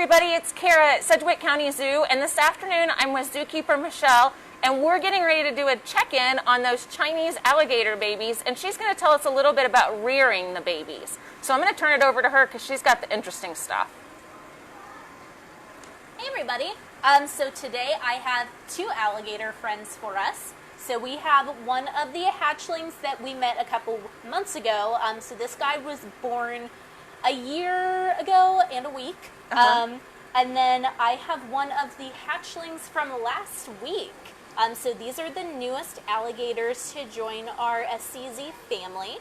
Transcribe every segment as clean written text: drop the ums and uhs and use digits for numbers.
everybody, it's Kara at Sedgwick County Zoo, and this afternoon I'm with zookeeper Michelle, and we're getting ready to do a check-in on those Chinese alligator babies, and she's going to tell us a little bit about rearing the babies. So I'm going to turn it over to her because she's got the interesting stuff. Hey everybody, so today I have two alligator friends for us. So we have one of the hatchlings that we met a couple months ago. So this guy was born a year ago and a week. And then I have one of the hatchlings from last week. So these are the newest alligators to join our SCZ family.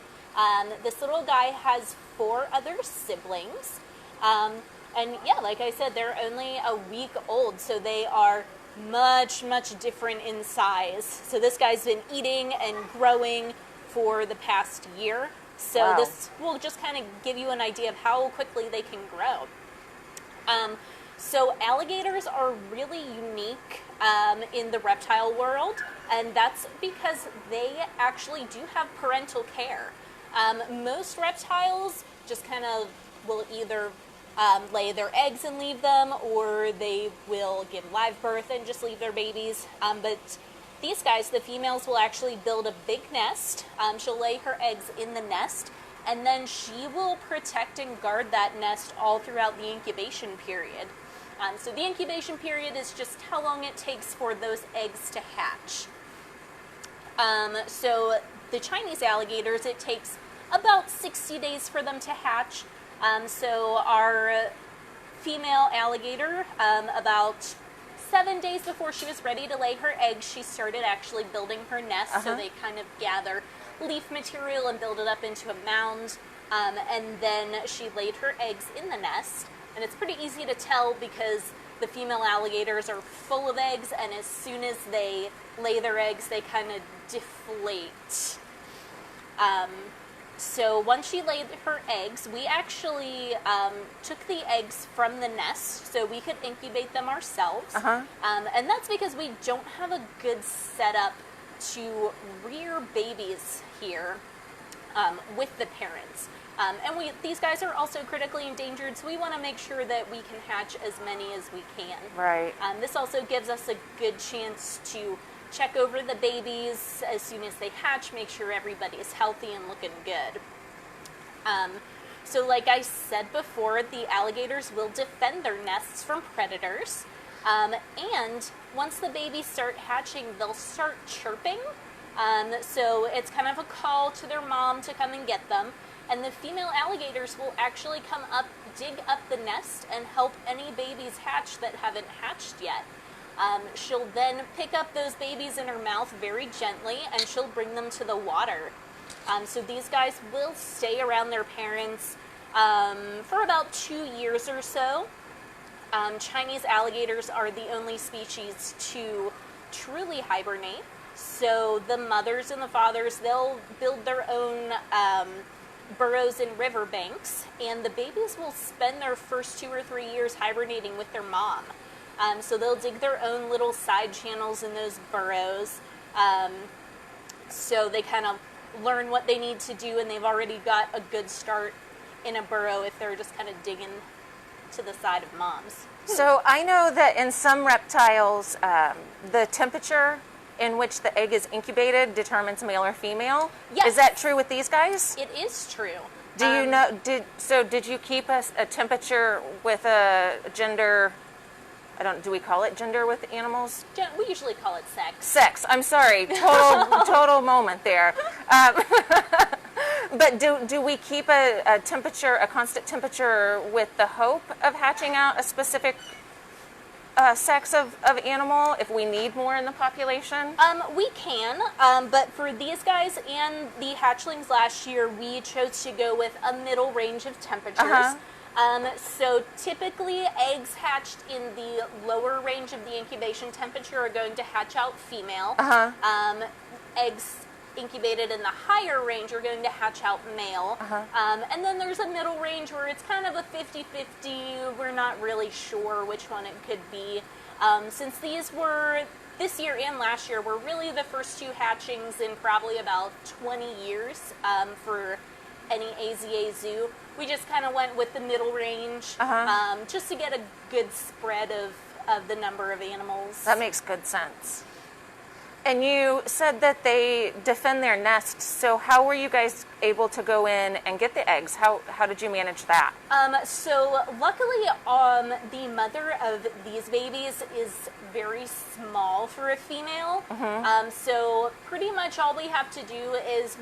This little guy has 4 other siblings. And yeah, like I said, they're only a week old, so they are much different in size. So this guy's been eating and growing for the past year. So wow. This will just kind of give you an idea of how quickly they can grow. So alligators are really unique in the reptile world, and that's because they actually do have parental care. Most reptiles just kind of will either lay their eggs and leave them, or they will give live birth and just leave their babies. But these guys, the females, will actually build a big nest. She'll lay her eggs in the nest, and then she will protect and guard that nest all throughout the incubation period. So the incubation period is just how long it takes for those eggs to hatch. So the Chinese alligators, it takes about 60 days for them to hatch. So our female alligator, about 7 days before she was ready to lay her eggs, she started actually building her nest. So they kind of gather leaf material and build it up into a mound. And then she laid her eggs in the nest. And it's pretty easy to tell because the female alligators are full of eggs, and as soon as they lay their eggs, they kind of deflate. So once she laid her eggs, we actually took the eggs from the nest so we could incubate them ourselves. And that's because we don't have a good setup to rear babies here with the parents. And these guys are also critically endangered, so we want to make sure that we can hatch as many as we can. Right. This also gives us a good chance to check over the babies as soon as they hatch, make sure everybody is healthy and looking good. So like I said before, the alligators will defend their nests from predators. And once the babies start hatching, they'll start chirping. So it's kind of a call to their mom to come and get them. And the female alligators will actually come up, dig up the nest, and help any babies hatch that haven't hatched yet. She'll then pick up those babies in her mouth very gently, and she'll bring them to the water. So these guys will stay around their parents for about 2 years or so. Chinese alligators are the only species to truly hibernate. So the mothers and the fathers, they'll build their own burrows in riverbanks, and the babies will spend their first 2 or 3 years hibernating with their mom. So they'll dig their own little side channels in those burrows. So they kind of learn what they need to do, and they've already got a good start in a burrow if they're just kind of digging to the side of moms. So I know that in some reptiles, the temperature in which the egg is incubated determines male or female. Yes. Is that true with these guys? It is true. Do you know? Did you keep a temperature with a gender? Do we call it gender with animals? We usually call it sex. Sex. I'm sorry. Total moment there. But do we keep a temperature, a constant temperature, with the hope of hatching out a specific sex of animal if we need more in the population? We can, but for these guys and the hatchlings last year, we chose to go with a middle range of temperatures. So typically eggs hatched in the lower range of the incubation temperature are going to hatch out female. Eggs incubated in the higher range are going to hatch out male. And then there's a middle range where it's kind of a 50-50. We're not really sure which one it could be. Since these were, this year and last year, were really the first 2 hatchings in probably about 20 years for any AZA zoo. we just kind of went with the middle range, just to get a good spread of the number of animals. That makes good sense. And you said that they defend their nests, so how were you guys able to go in and get the eggs? How did you manage that? So luckily, the mother of these babies is very small for a female. So pretty much all we have to do is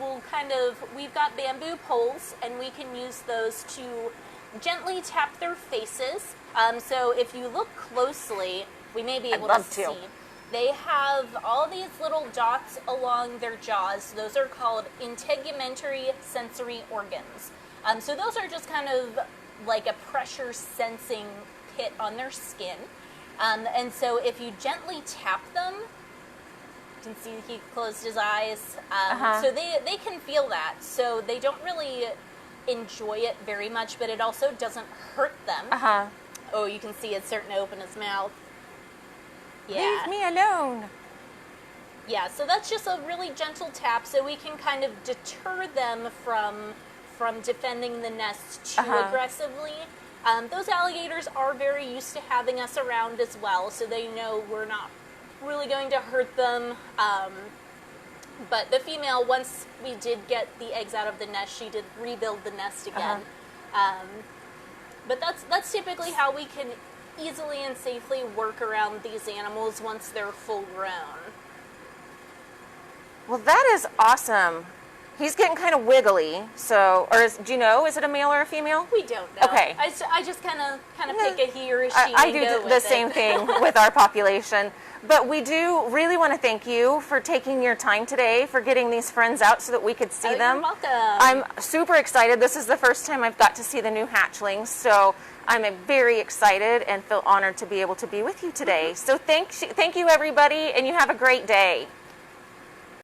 we've got bamboo poles, and we can use those to gently tap their faces. So if you look closely, we may be able to see. They have all these little dots along their jaws. Those are called integumentary sensory organs. So those are just kind of like a pressure sensing kit on their skin. And so if you gently tap them, you can see he closed his eyes. So they can feel that. So they don't really enjoy it very much, but it also doesn't hurt them. Oh, you can see it's starting to open his mouth. Yeah. Leave me alone. Yeah, so that's just a really gentle tap, so we can kind of deter them from defending the nest too aggressively. Those alligators are very used to having us around as well, so they know we're not really going to hurt them. But the female, once we did get the eggs out of the nest, she did rebuild the nest again. But that's typically how we can easily and safely work around these animals once they're full grown. Well, that is awesome. He's getting kind of wiggly, so, do you know, is it a male or a female? We don't know. Okay. I just kind of pick a he or a she. I do the same thing with our population. But we do really want to thank you for taking your time today, for getting these friends out so that we could see them. You're welcome. I'm super excited. This is the first time I've got to see the new hatchlings, so I'm very excited and feel honored to be able to be with you today. So thank you, everybody, and you have a great day.